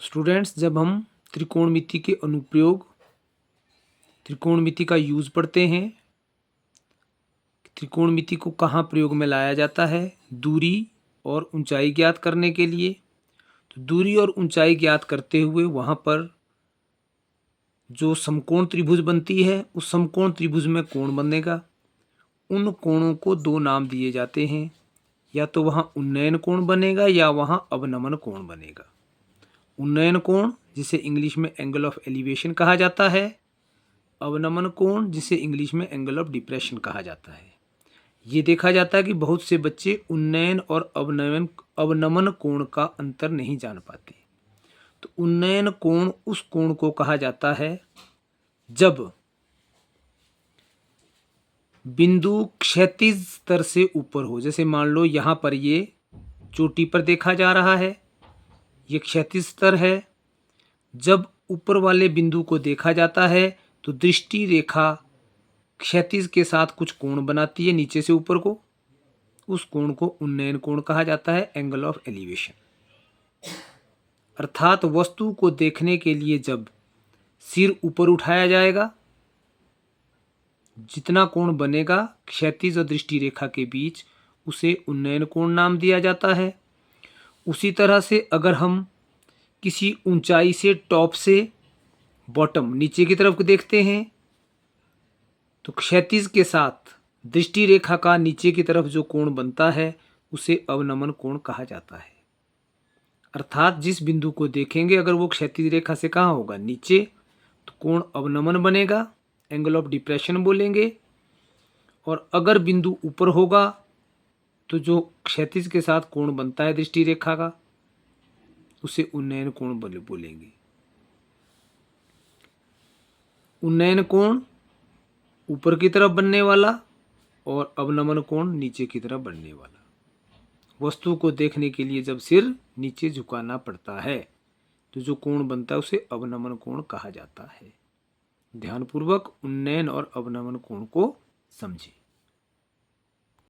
Students, जब हम त्रिकोणमिति के अनुप्रयोग, त्रिकोणमिति का यूज़ पढ़ते हैं, त्रिकोणमिति को कहाँ प्रयोग में लाया जाता है, दूरी और ऊंचाई ज्ञात करने के लिए। तो दूरी और ऊंचाई ज्ञात करते हुए वहाँ पर जो समकोण त्रिभुज बनती है, उस समकोण त्रिभुज में कोण बनेगा। उन कोणों को दो नाम दिए जाते हैं, या तो वहाँ उन्नयन कोण बनेगा या वहाँ अवनमन कोण बनेगा। उन्नयन कोण जिसे इंग्लिश में एंगल ऑफ एलिवेशन कहा जाता है, अवनमन कोण जिसे इंग्लिश में एंगल ऑफ डिप्रेशन कहा जाता है। ये देखा जाता है कि बहुत से बच्चे उन्नयन और अवनमन कोण का अंतर नहीं जान पाते। तो उन्नयन कोण उस कोण को कहा जाता है जब बिंदु क्षैतिज स्तर से ऊपर हो। जैसे मान लो यहाँ पर ये चोटी पर देखा जा रहा है, ये क्षैतिज स्तर है। जब ऊपर वाले बिंदु को देखा जाता है तो दृष्टि रेखा क्षैतिज के साथ कुछ कोण बनाती है नीचे से ऊपर को, उस कोण को उन्नयन कोण कहा जाता है, एंगल ऑफ एलिवेशन। अर्थात वस्तु को देखने के लिए जब सिर ऊपर उठाया जाएगा, जितना कोण बनेगा क्षैतिज और दृष्टि रेखा के बीच, उसे उन्नयन कोण नाम दिया जाता है। उसी तरह से अगर हम किसी ऊंचाई से, टॉप से बॉटम नीचे की तरफ देखते हैं, तो क्षैतिज के साथ दृष्टि रेखा का नीचे की तरफ जो कोण बनता है उसे अवनमन कोण कहा जाता है। अर्थात जिस बिंदु को देखेंगे अगर वो क्षैतिज रेखा से कहाँ होगा, नीचे, तो कोण अवनमन बनेगा, एंगल ऑफ डिप्रेशन बोलेंगे। और अगर बिंदु ऊपर होगा तो जो क्षैतिज के साथ कोण बनता है दृष्टि रेखा का, उसे उन्नयन कोण बोलेंगे। उन्नयन कोण ऊपर की तरफ बनने वाला और अवनमन कोण नीचे की तरफ बनने वाला। वस्तु को देखने के लिए जब सिर नीचे झुकाना पड़ता है तो जो कोण बनता है उसे अवनमन कोण कहा जाता है। ध्यानपूर्वक उन्नयन और अवनमन कोण को समझें।